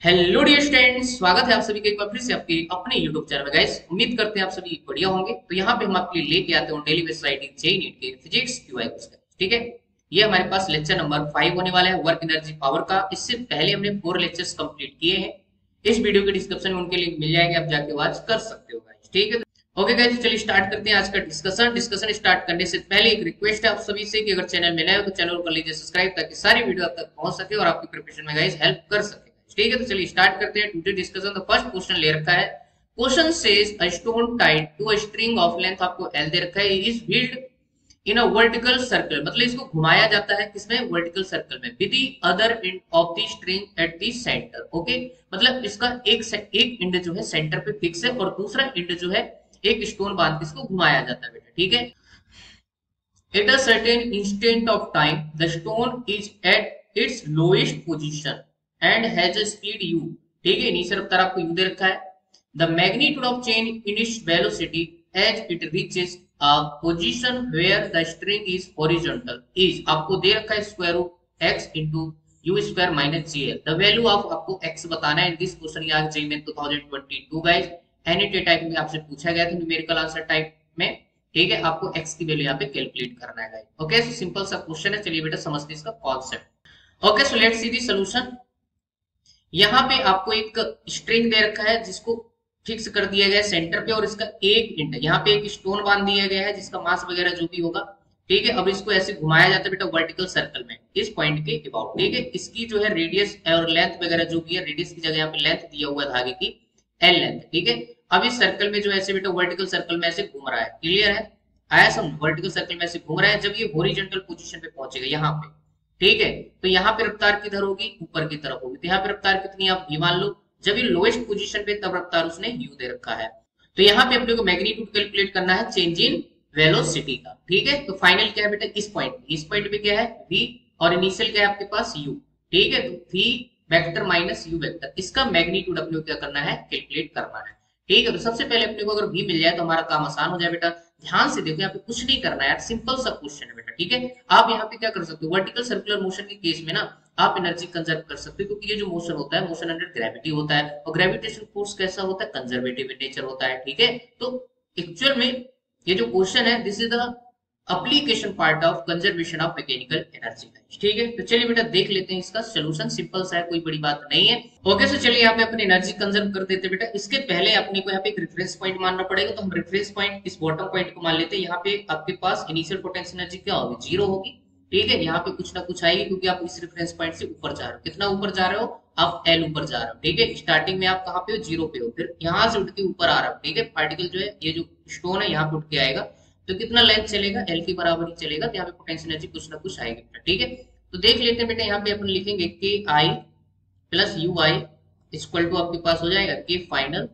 Hello dear students, स्वागत है आप सभी का एक बार फिर से आपके अपने यूट्यूब चैनल में। गाइस, उम्मीद करते हैं आप सभी बढ़िया होंगे। तो यहाँ पे हम आपके लिए लेके आते हैं daily base writing JEE NEET के फिजिक्स क्यूआई क्वेश्चन। ठीक है, ये हमारे पास लेक्चर नंबर 5 होने वाला है, वर्क एनर्जी पावर का। इससे पहले हमने 4 लेक्चर्स कंप्लीट किए हैं। इस वीडियो के डिस्क्रिप्शन में उनके लिंक मिल जाएंगे, आप जाके वॉच कर सकते हो गाइस। ठीक है, ओके गाइस, चलिए स्टार्ट करते हैं आज का डिस्कशन स्टार्ट करने से पहले एक रिक्वेस्ट है आप सभी से कि अगर चैनल में नए हो तो चैनल को कर लीजिए सब्सक्राइब, ताकि सारी वीडियो आप तक पहुंच सके और आपकी प्रिपरेशन में गाइस हेल्प कर सके। ठीक है, तो चलिए स्टार्ट करते हैं today discussion. The first question ले रखा है, question says a stone tied to a string of length, आपको एल दे रखा है, is whirled in a vertical circle, मतलब इसको घुमाया जाता है किसमें, वर्टिकल सर्कल में, with the other end of the string at the centre. Okay, मतलब इसका एक एंड जो है सेंटर पे फिक्स है और दूसरा एंड जो है एक स्टोन बांध के इसको घुमाया जाता है बेटा। ठीक है, at a certain instant of time the stone is at its lowest position and has a speed u। ठीक है, इनिशियल रफ्तार आपको u दे रखा है। The magnitude of change in its velocity as it reaches a position where the string is horizontal is, आपको दे रखा है square root x into u square minus g L. The value of आपको x बताना है in this question, ये JEE में 2022 guys NET type में आपसे पूछा गया था न्यूमेरिकल आंसर टाइप में। ठीक है, आपको x की वैल्यू यहाँ पे कैलकुलेट करना है गाइस। ओके, सो सिंपल सा क्वेश्चन है, चलिए बेटा समझते हैं इसका concept. Okay, so let's see the solution. यहाँ पे आपको एक स्ट्रिंग दे रखा है जिसको फिक्स कर दिया गया है सेंटर पे, और इसका एक एंड यहाँ पे एक स्टोन बांध दिया गया है जिसका मास वगैरह जो भी होगा। ठीक है, अब इसको ऐसे घुमाया जाता है बेटा वर्टिकल सर्कल में इस पॉइंट के अबाउट। ठीक है, इसकी जो है रेडियस और लेंथ वगैरह जो भी है, रेडियस की जगह यहाँ पे लेंथ दिया हुआ है धागे की, एल लेंथ। ठीक है, अब इस सर्कल में जो ऐसे बेटा वर्टिकल सर्कल में ऐसे घूम रहा है, क्लियर है, आया समझ, वर्टिकल सर्कल में ऐसे घूम रहा है। जब ये हॉरिजॉन्टल पोजीशन पे पहुंचेगा यहाँ पे, ठीक है, तो यहाँ पे रफ्तार किधर होगी, ऊपर की तरफ होगी। तो यहाँ पे रफ्तार कितनी आप v मान लो, जब ये लोएस्ट पोजीशन पे तब रफ्तार उसने u दे रखा है। तो यहाँ पे अपने को मैग्नीट्यूड कैलकुलेट करना है चेंज इन वेलोसिटी का। ठीक है, तो फाइनल क्या है बेटा, इस पॉइंट पे क्या है v, और इनिशियल क्या है आपके पास u। ठीक है, तो v vector minus u vector, इसका मैग्नीट्यूड अपने को क्या करना है, कैलकुलेट करना है। ठीक है, तो सबसे पहले अपने को अगर v मिल जाए तो हमारा काम आसान हो जाए बेटा। ध्यान से देखो, यहाँ पे कुछ नहीं करना है यार, सिंपल सा क्वेश्चन है बेटा। ठीक है, आप यहाँ पे क्या कर सकते हो, वर्टिकल सर्कुलर मोशन के केस में ना आप एनर्जी कंजर्व कर सकते हो, क्योंकि ये जो मोशन होता है, मोशन अंडर ग्रेविटी होता है, और ग्रेविटेशन फोर्स कैसा होता है, कंजर्वेटिव इन नेचर होता है। ठीक है, तो एक्चुअल में ये जो क्वेश्चन है, this is the application part of conservation of mechanical energy. ठीक है, तो चलिए बेटा देख लेते हैं इसका सोल्यूशन, सिंपल सा है, कोई बड़ी बात नहीं है। ओके, सो चलिए यहाँ पे अपनी एनर्जी कंजर्व कर देते हैं बेटा। इसके पहले अपने को यहाँ पे एक रेफरेंस पॉइंट मानना पड़ेगा, तो हम रेफरेंस पॉइंट इस बॉटम पॉइंट को मान लेते हैं। यहाँ पे आपके पास इनिशियल पोटेंशियल एनर्जी क्या होगी, जीरो होगी। ठीक है, यहाँ पे कुछ ना कुछ आएगी, क्योंकि आप इस रेफरेंस पॉइंट से ऊपर जा रहे हो। कितना ऊपर जा रहे हो, आप एल ऊपर जा रहे हो। ठीक है, स्टार्टिंग में आप कहाँ पे हो, जीरो पे हो, फिर यहाँ से उठ के ऊपर आ रहा हो। ठीक है, पार्टिकल जो है, ये जो स्टोन है यहाँ पे उठ के आएगा, तो कितना लेंथ चलेगा, एल के बराबर ही चलेगा, तो यहाँ पे पोटेंशियल एनर्जी कुछ ना कुछ आएगी बेटा। ठीक है, तो देख लेते हैं बेटा, यहाँ पे अपन लिखेंगे के I plus U I equal to आपके पास हो जाएगा के फाइनल,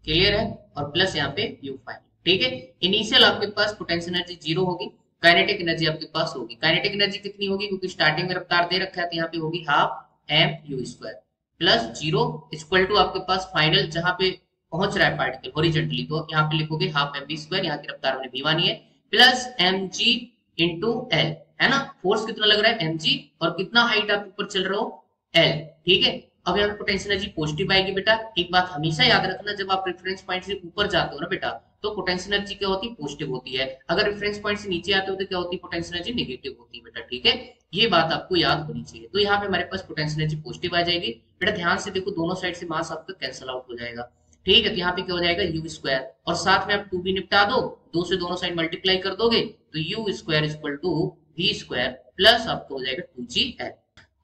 क्लियर है, और प्लस यहाँ पे यू फाइनल। ठीक है, इनिशियल आपके पास पोटेंशियल एनर्जी जीरो होगी, काइनेटिक एनर्जी आपके पास होगी। काइनेटिक एनर्जी कितनी होगी, क्योंकि स्टार्टिंग में रफ्तार दे रखा है, तो यहाँ पे होगी half m u square plus zero equal to आपके पास फाइनल, जहां पे पहुंच रहा है पार्टिकल हॉरिजॉन्टली, तो यहाँ पे लिखोगे हाफ एम बी स्क्वायर, यहाँ की रफ्तार मैंने v मानी है, plus m g into L, है ना, फोर्स कितना लग रहा है एम जी, और कितना हाइट आप ऊपर चल रहे हो एल। ठीक है, अब यहाँ पे पोटेंशियल एनर्जी पॉजिटिव आएगी बेटा। एक बात हमेशा याद रखना, जब आप रेफरेंस पॉइंट से ऊपर जाते हो ना बेटा, तो पोटेंशियल एनर्जी क्या होती है, पॉजिटिव होती है। अगर रेफरेंस पॉइंट से नीचे आते हो तो क्या होती है, पोटेंशियल एनर्जी नेगेटिव होती है बेटा। ठीक है, ये बात आपको याद होनी चाहिए। तो यहाँ पे हमारे पास पोटेंशियल एनर्जी पॉजिटिव आ जाएगी बेटा। ध्यान से देखो, दोनों साइड से मास आपका कैंसिल आउट हो जाएगा। ठीक है, तो यहाँ पे क्या हो जाएगा, यू स्क्वायर, और साथ में आप टू भी निपटा दो, दो से दोनों साइड मल्टीप्लाई कर दोगे, तो u square equal to v square plus आपको हो जाएगा टू जी एल।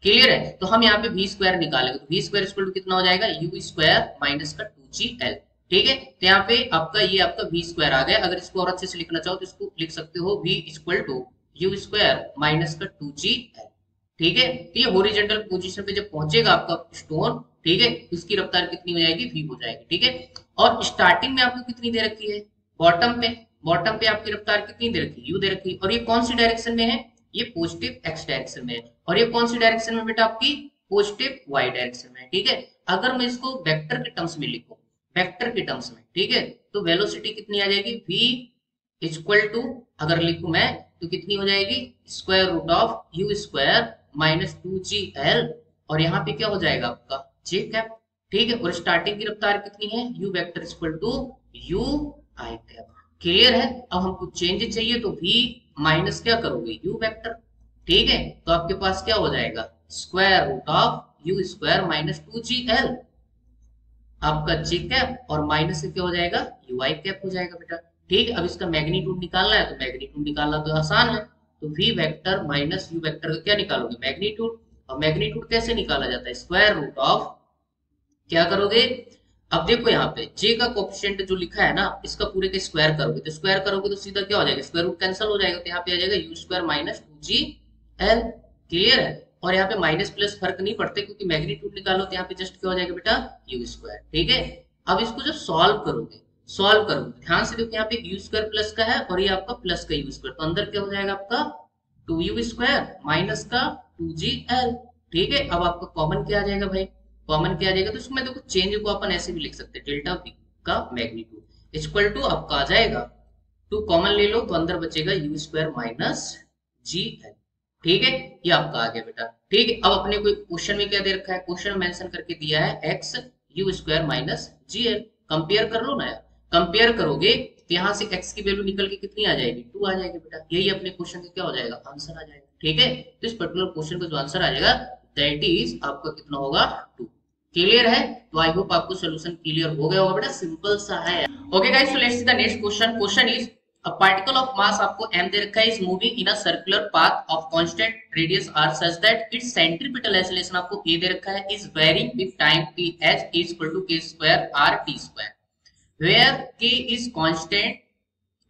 क्लियर है, तो हम यहाँ पे वी स्क्वायर निकालेंगे, तो वी स्क्वायर इक्वल टू कितना हो जाएगा, यू स्क्वायर माइनस का टू जी एल। ठीक है, तो यहाँ पे आपका ये आपका वी स्क्वायर आ गया। अगर इसको और अच्छे से लिखना चाहो तो इसको लिख सकते हो v equal to u square minus का टू जी एल। ठीक है, तो ये हॉरिजॉन्टल पोजीशन पे जब पहुंचेगा आपका स्टोन, ठीक है, उसकी रफ्तार कितनी हो जाएगी, v हो जाएगी। ठीक है, और स्टार्टिंग में आपको कितनी दे रखी है, बॉटम पे आपकी रफ्तार कितनी दे रखी है, u दे रखी है, और ये कौन सी डायरेक्शन में है, ये पॉजिटिव x डायरेक्शन में है, और ये कौन सी डायरेक्शन में बेटा, आपकी पॉजिटिव y डायरेक्शन में है। ठीक है, अगर मैं इसको वेक्टर के टर्म्स में लिखूं, वेक्टर के टर्म्स में, ठीक है, तो वेलोसिटी कितनी आ जाएगी, v इक्वल टू, अगर लिखूं मैं तो कितनी हो जाएगी, square root of u square minus two g L, और यहाँ पे क्या हो जाएगा आपका जे कैप। ठीक है, और स्टार्टिंग की रफ्तार कितनी है, u vector equal to u i cap. Clear है। अब हमको चेंज चाहिए तो v माइनस क्या करोगे, u वेक्टर। ठीक है, तो आपके पास क्या हो जाएगा, square root of u square minus 2gl, आपका जी कैप और माइनस से क्या हो जाएगा, यू आई कैप हो जाएगा बेटा। ठीक है, अब इसका मैग्नीट्यूड निकालना है, तो मैग्नीट्यूड निकालना तो आसान है, तो v vector minus u vector का क्या निकालोगे, मैग्नीट्यूड। और मैग्नीट्यूड कैसे निकाला जाता है, स्क्वायर रूट ऑफ, क्या करोगे, अब देखो यहाँ पे j का कोफिशिएंट जो लिखा है ना, इसका पूरे का स्क्वायर करोगे, तो स्क्वायर करोगे तो सीधा क्या हो जाएगा, स्क्वायर रूट कैंसिल हो जाएगा, तो यहाँ पे आ जाएगा you square minus 2gl। Clear है। और यहाँ पे माइनस प्लस फर्क नहीं पड़ते, क्योंकि मैग्नीट्यूड निकालो तो यहाँ पे जस्ट क्या हो जाएगा बेटा, यू स्क्वायर। ठीक है, अब इसको जब सॉल्व करोगे, ध्यान से देखो, यहाँ पे यू स्क्वायर प्लस का है और ये आपका प्लस का यू स्क्वायर, तो अंदर क्या हो जाएगा आपका 2u स्क्वायर माइनस का 2gl। ठीक है, अब आपका कॉमन क्या आ जाएगा भाई, कॉमन क्या आ जाएगा, तो इसमें देखो चेंज को अपन ऐसे भी लिख सकते हैं, डेल्टा v का मैग्नीट्यूड इक्वल टू आपका आ जाएगा, 2 कॉमन ले लो तो अंदर बचेगा यू स्क्वायर माइनस gl। ठीक है, ये आपका आ गया बेटा। ठीक है, अब अपने को क्वेश्चन में क्या दे रखा है, क्वेश्चन में मेंशन करके दिया है x u square minus gl। Compare कर लो ना यार, कंपेयर करोगे तो यहाँ से x की वैल्यू निकल के कितनी आ जाएगी, 2 आ जाएगी बेटा। यही अपने क्वेश्चन का क्या हो जाएगा, आंसर आ जाएगा। ठीक है, तो इस पर्टिकुलर क्वेश्चन का जो आंसर आ जाएगा दैट इज आपका कितना होगा, 2। क्लियर है, तो आई होप आपको सोल्यूशन क्लियर हो गया होगा बेटा, सिंपल सा है। Okay guys, so let's see the next question. Question is a particle of mass आपको m दे रखा है, is moving in a circular path of constant radius r such that its centripetal acceleration आपको a दे रखा है, is varying with time t h is equal to k square r t square, where k is constant,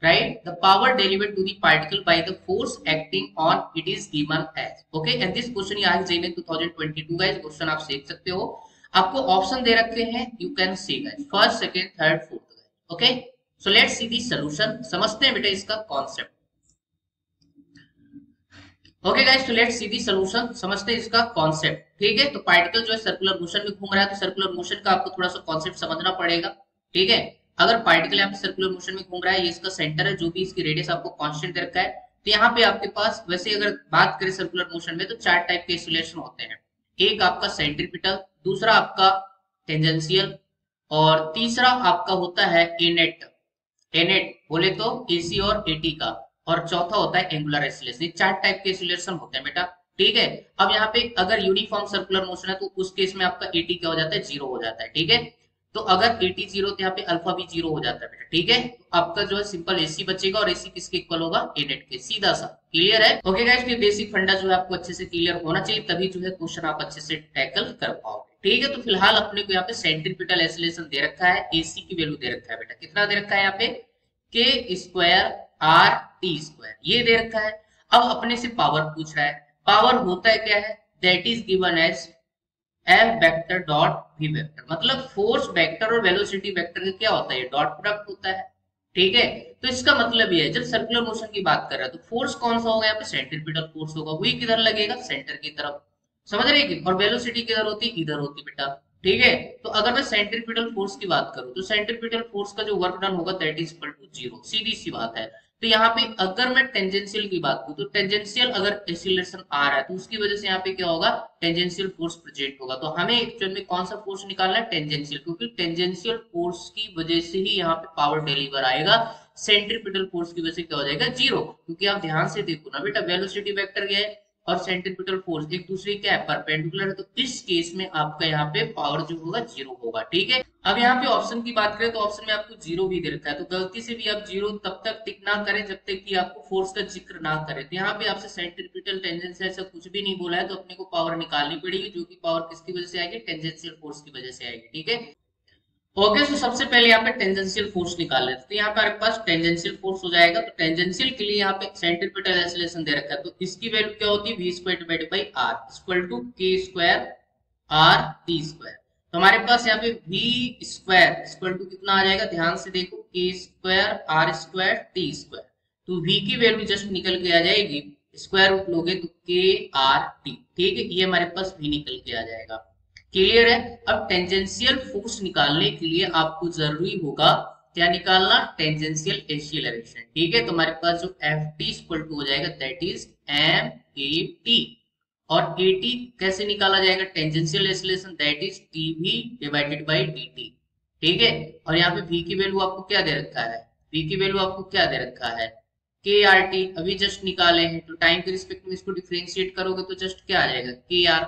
right? The power delivered to the particle by the force acting on it is given as, okay? And this question is asked in 2022 guys, question आप देख सकते हो, आपको option दे रखे हैं, you can see guys, first, second, third, fourth, okay? So let's see the solution, समझते हैं बेटा इसका कॉन्सेप्ट। ओके गाइस, तो लेट्स सी दी सॉल्यूशन, समझते हैं इसका कॉन्सेप्ट। ठीक है, तो पार्टिकल जो है सर्कुलर मोशन में घूम रहा है, तो सर्कुलर मोशन का आपको थोड़ा सा कॉन्सेप्ट समझना पड़ेगा। ठीक है, अगर पार्टिकल यहाँ पे सर्कुलर मोशन में घूम रहा है, ये इसका सेंटर है, जो भी इसकी रेडियस आपको कांस्टेंट दे रखा है, तो यहाँ पे आपके पास वैसे अगर बात करें सर्कुलर मोशन में, तो 4 टाइप के एक्सीलरेशन होते हैं। एक आपका सेंट्रीपिटल, दूसरा आपका टेंजेंशियल, और तीसरा आपका होता है इनेट बोले तो एसी और एटी का, और चौथा होता है एंगुलर एक्सीलरेशन। ये 4 टाइप के एक्सीलरेशन होते हैं बेटा। ठीक है, अब यहाँ पे अगर यूनिफॉर्म सर्कुलर मोशन है, तो उस केस में आपका एटी क्या हो जाता है, 0 हो जाता है। ठीक है, तो अगर एटी 0 तो यहाँ पे अल्फा भी 0 हो जाता है बेटा। ठीक है, तो आपका जो है सिंपल एसी बचेगा, और एसी किसके इक्वल होगा, एनेट के, सीधा सा। क्लियर है। ओके गाइस, तो बेसिक फंडा जो है आपको अच्छे से क्लियर होना चाहिए, तभी जो है क्वेश्चन आप अच्छे से टैकल कर पाओगे। ठीक है, तो फिलहाल अपने को यहाँ पे सेंट्रीपिटल एक्सीलरेशन दे रखा है, एसी की वैल्यू दे रखा है बेटा, कितना दे रखा है यहाँ पे, के स्क्वायर आर टी स्क्वायर, ये दे रखा है। अब अपने से पावर पूछ रहा है, पावर होता है क्या है, that is given as F vector dot v vector, मतलब फोर्स वेक्टर और वेलोसिटी वेक्टर का क्या होता है, डॉट प्रोडक्ट होता है। ठीक है, तो इसका मतलब ये है, जब सर्कुलर मोशन की बात कर रहा है, तो फोर्स कौन सा होगा, यहाँ पे सेंट्रीपिटल फोर्स होगा, वही किधर लगेगा, सेंटर की तरफ, समझ रहे हैं। और वेलोसिटी किधर होती है, इधर होती बेटा। ठीक है, तो अगर मैं सेंट्रीपिटल फोर्स की बात करूं, तो सेंट्रीपिटल फोर्स का जो वर्क डन होगा दैट इज इक्वल टू 0, सीधी सी बात है। तो यहाँ पे अगर मैं टेंजेंशियल की बात करूं, तो टेंजेंशियल अगर एक्सीलरेशन आ रहा है, तो उसकी वजह से यहाँ पे क्या होगा, टेंजेंशियल फोर्स प्रेजेंट होगा। तो हमें एक्चुअल में कौन सा फोर्स निकालना है, टेंजेंशियल, क्योंकि टेंजेंशियल फोर्स की वजह से ही यहाँ पे पावर डिलीवर आएगा। सेंट्रीपिटल फोर्स की वजह से क्या हो जाएगा, 0, क्योंकि आप ध्यान से देखो ना बेटा, वेलोसिटी वेक्टर क्या है और सेंट्रीपिटल फोर्स एक दूसरे क्या है, परपेंडिकुलर है, तो इस केस में आपका यहाँ पे पावर जो होगा 0 होगा। ठीक है, अब यहाँ पे ऑप्शन की बात करें, तो ऑप्शन में आपको 0 भी दे रखा है, तो गलती से भी आप 0 तब तक टिक ना करें जब तक कि आपको फोर्स का जिक्र ना करें। तो यहाँ पे आपसे सेंट्रीपिटल टेंजेंशियल ऐसा कुछ भी नहीं बोला है, तो अपने को पावर निकालनी पड़ेगी, जो कि पावर किसकी वजह से आएगी, टेंजेंशियल फोर्स की वजह से आएगी। ठीक है, ओके, तो सबसे पहले यहाँ पे टेंजेंशियल फोर्स निकाल लेते हैं। तो यहाँ पे हमारे पास टेंजेंशियल फोर्स हो जाएगा, तो टेंजेंशियल के लिए यहाँ पे सेंट्रीपिटल एक्सीलरेशन दे रखा है, तो इसकी वैल्यू क्या होती है, v square divided by r equal to k square r t square. तो हमारे पास यहाँ पे v स्क्वायर इक्वल टू कितना आ जाएगा, ध्यान से देखो, k square r square t square, तो v की वैल्यू जस्ट निकल के आ जाएगी, स्क्वायर रूट लोगे तो k r t। ठीक है, ये हमारे पास v निकल के आ जाएगा। क्लियर है। अब टेंजेंशियल फोर्स निकालने के लिए आपको जरूरी होगा क्या निकालना, टेंजेंशियल एक्सीलरेशन। ठीक है, तो हमारे पास जो एफ टी इक्वल टू हो जाएगा that is m a t. और AT कैसे निकाला जाएगा, tangential acceleration that is TV divided by DT, ठीक है। और यहाँ पे V की वैल्यू आपको क्या दे रखा है, V की वैल्यू आपको क्या दे रखा है, KRT अभी जस्ट निकाले हैं, तो टाइम के रिस्पेक्ट में इसको डिफरेंशिएट करोगे तो जस्ट क्या आ जाएगा, KR।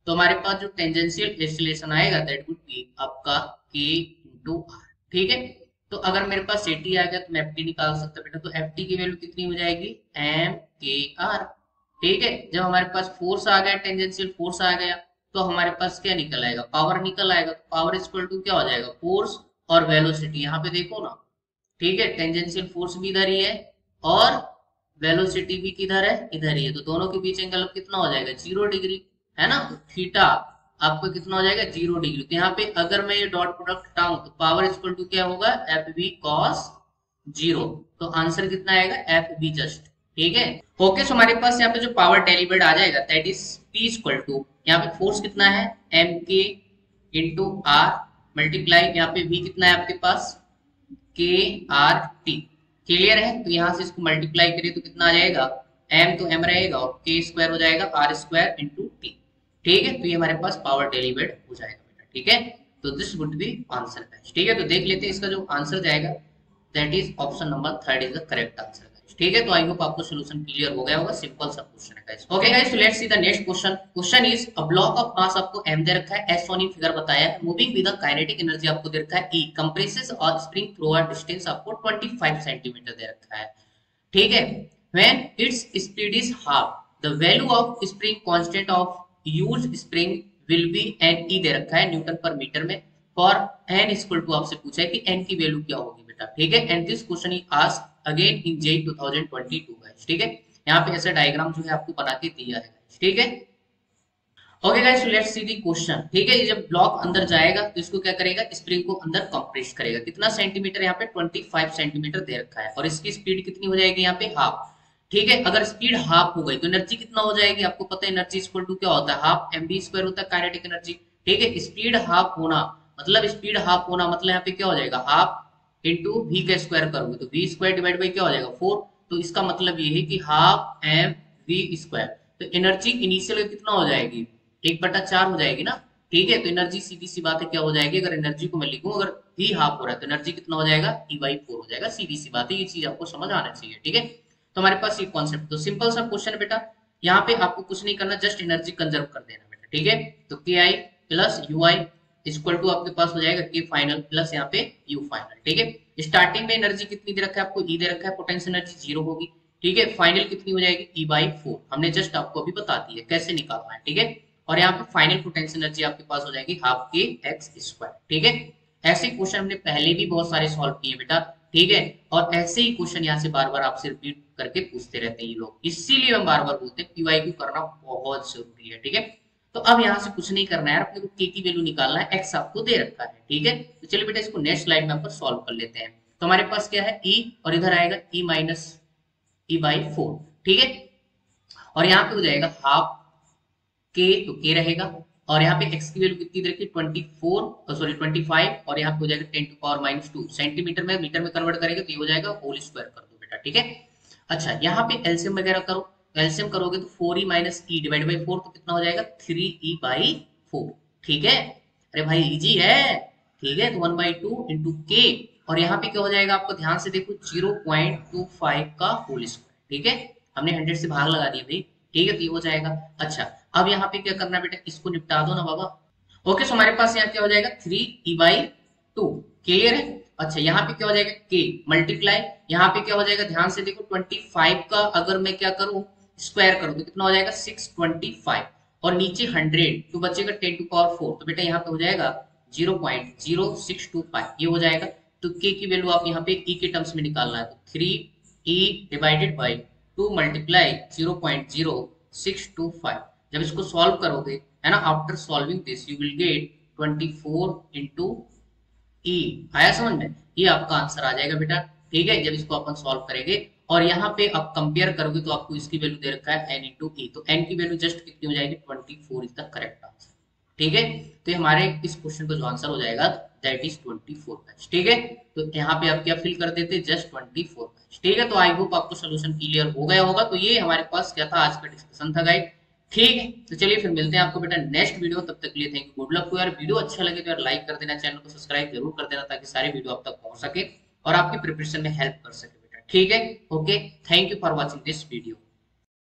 तो हमारे पास जो टेंजेंशियल एक्सीलरेशन आएगा दैट वुड बी आपका K इंटू R, ठीक है। तो अगर मेरे पास AT आ गया तो मैं FT निकाल सकता बेटा, तो FT की वैल्यू कितनी हो जाएगी, MKR, ठीक है। जब हमारे पास फोर्स आ गया, टेंजेंशियल फोर्स आ गया, तो हमारे पास क्या निकल आएगा, पावर निकल आएगा। तो पावर इक्वल टू क्या हो जाएगा, फोर्स और वेलोसिटी, यहाँ पे देखो ना, ठीक है। टेंजेंशियल फोर्स भी इधर ही है और वेलोसिटी भी किधर है, इधर ही है, तो दोनों के बीच एंगल कितना हो जाएगा, 0 डिग्री, है ना। तो थीटा आपको कितना हो जाएगा, 0 डिग्री। तो यहाँ पे अगर मैं ये डॉट प्रोडक्ट हटाऊं तो पावर इक्वल टू क्या होगा, FV cos 0। तो आंसर कितना आएगा, FV जस्ट, ठीक है। ओके, सो हमारे पास यहाँ पे जो पावर डेलीवर्ड आ जाएगा that is P equal to, यहाँ पे फोर्स कितना है, MK इंटू R मल्टीप्लाई, यहाँ पे V कितना है आपके पास, KRT, क्लियर है। तो यहाँ से इसको मल्टीप्लाई करिए तो कितना आ जाएगा, M तो M रहेगा और K स्क्वायर हो जाएगा R स्क्वायर इंटू T, ठीक है। तो ये हमारे पास पावर डेलीवर्ड हो जाएगा बेटा, ठीक है। तो दिस वुड बी आंसर, ठीक है। तो देख लेते हैं इसका जो आंसर जाएगा that is option number 3 is the correct answer, ठीक है। तो आई होप आपको सॉल्यूशन क्लियर हो गया होगा, सिंपल सा क्वेश्चन है guys. Okay guys, so let's see the next question. Question is a block of mass आपको m दे रखा है, s ऑन फिगर बताया है, moving with the kinetic energy आपको दे रखा है E, कंप्रेसेस और स्प्रिंग थ्रू अ डिस्टेंस आपको 25 सेंटीमीटर दे रखा है, ठीक है। When its speed is half, the value of spring constant of used spring will be N, E दे रखा है न्यूटन पर मीटर में, फॉर n इक्वल टू आपसे पूछा है कि n की वैल्यू क्या होगी बेटा, ठीक है। And this question is asked again in JEE 2022 guys, ठीक है। यहाँ पे ऐसा डायग्राम जो है आपको बना के दिया है, ठीक है। Okay guys, so let's see the question, ठीक है। ये जब ब्लॉक अंदर जाएगा तो इसको क्या करेगा, स्प्रिंग को अंदर कंप्रेस करेगा, कितना सेंटीमीटर, यहाँ पे 25 सेंटीमीटर दे रखा है, और इसकी स्पीड कितनी हो जाएगी, यहाँ पे हाफ, ठीक है। अगर स्पीड हाफ हो गई तो एनर्जी कितना हो जाएगी, आपको पता है एनर्जी इक्वल टू क्या होता है, हाफ mv स्क्वायर होता है काइनेटिक एनर्जी, ठीक है। स्पीड हाफ होना मतलब, स्पीड हाफ होना मतलब यहाँ पे क्या हो जाएगा, हाफ इंटू वी का स्क्वायर करोगे तो वी स्क्वायर डिवाइड बाई क्या हो जाएगा, 4। तो इसका मतलब ये है कि हाफ एम वी स्क्वायर, तो एनर्जी इनिशियल कितना हो जाएगी, 1/4 हो जाएगी ना, ठीक है। तो एनर्जी सीधी सी बात है क्या हो जाएगी, अगर एनर्जी को मैं लिखूं, अगर वी हाफ हो रहा है तो एनर्जी कितना हो जाएगा, E/4 हो जाएगा, सीधी सी बात है, ये चीज आपको समझ आना चाहिए, ठीक है। तो हमारे पास ये कॉन्सेप्ट, तो सिंपल सा क्वेश्चन है बेटा, यहाँ पे आपको कुछ नहीं करना, जस्ट एनर्जी कंजर्व कर देना बेटा, ठीक है। तो KI plus UI equal to आपके पास हो जाएगा K फाइनल प्लस यहाँ पे U फाइनल, ठीक है। स्टार्टिंग में एनर्जी कितनी दे रखा है आपको, E दे रखा है, पोटेंशियल एनर्जी 0 होगी, ठीक है। फाइनल कितनी हो जाएगी, E/4, हमने जस्ट आपको अभी बता दी है कैसे निकालना है, ठीक है। और यहाँ पे फाइनल पोटेंशियल एनर्जी आपके पास हो जाएगी हाफ KX स्क्वायर, ठीक है। ऐसे क्वेश्चन हमने पहले भी बहुत सारे सॉल्व किए बेटा, ठीक है। और ऐसे ही क्वेश्चन यहाँ से बार बार आपसे रिपीट करके पूछते रहते हैं ये लोग, इसीलिए हम बार बार बोलते हैं PYQ करना बहुत जरूरी है, ठीक है। तो अब यहाँ से कुछ नहीं करना है, अपने को K की वैल्यू निकालना है, X आपको दे रखा है, ठीक है। तो चलिए बेटा इसको नेक्स्ट स्लाइड में अपन सॉल्व कर लेते हैं। तो हमारे पास क्या है, E, और इधर आएगा E माइनस E/4, ठीक है। और यहाँ पे हो जाएगा हाफ K, तो K रहेगा, और यहाँ पे x की वैल्यू कितनी दे रखी, 25, और यहाँ पे हो जाएगा 10⁻², सेंटीमीटर में मीटर में कन्वर्ट करेंगे तो ये हो जाएगा होल स्क्वायर कर दो बेटा, ठीक है। अच्छा, यहाँ पे एलसीएम वगैरह करो, एलसीएम करोगे तो 4e minus E divide by 4, तो कितना हो जाएगा 3e/4, ठीक है। अरे भाई इजी है, ठीक है। तो 1/2 इंटू के, और यहाँ पे क्या हो जाएगा आपको ध्यान से देखो 0.25 का होल स्क्वायर, ठीक है। हमने 100 से भाग लगा दिया भाई, ठीक है। तो ये हो जाएगा। अच्छा, अब यहाँ पे क्या करना बेटा, इसको निपटा दो ना बाबा। ओके, सो हमारे पास यहाँ क्या हो जाएगा 3e/2, क्लियर है। अच्छा, यहाँ पे क्या हो जाएगा k मल्टीप्लाई, यहाँ पे क्या हो जाएगा ध्यान से देखो 25 का अगर मैं क्या करूं स्क्वायर करूं तो कितना हो जाएगा 625, और नीचे 100 तो बचेगा 10⁴, तो बेटा यहाँ पे हो जाएगा 0.0625, ये हो जाएगा। तो k की वैल्यू आप यहाँ पे e के टर्म्स में निकालना है, तो 3e डिवाइडेड बाई 2 मल्टीप्लाई 0.0625, जब इसको सॉल्व करोगे है ना, after solving this you will get 24 into E, आया समझ में, ये आपका आंसर आ जाएगा बेटा, ठीक है। जब इसको अपन सॉल्व करेंगे और यहाँ पे आप कंपेयर करोगे तो आपको इसकी वैल्यू दे रखा है n इंटू ई, तो n की वैल्यू जस्ट कितनी हो जाएगी 24 इज द करेक्ट आंसर, ठीक है। तो हमारे इस क्वेश्चन का जो आंसर हो जाएगा दैट इज 24 बैच, ठीक है। तो यहाँ पे आप क्या फिल कर देते जस्ट 24 बैच, ठीक है। तो आई होप आपको सोल्यूशन क्लियर हो गया होगा। तो ये हमारे पास क्या था आज का डिस्कशन था गाइड, ठीक है, तो चलिए फिर मिलते हैं आपको बेटा नेक्स्ट वीडियो। तब तक के लिए थैंक यू, गुड लक। को यार वीडियो अच्छा लगे तो यार लाइक कर देना, चैनल को सब्सक्राइब जरूर कर देना ताकि सारी वीडियो आप तक पहुंच सके और आपकी प्रिपरेशन में हेल्प कर सके बेटा। ठीक है, okay, thank you for watching this video.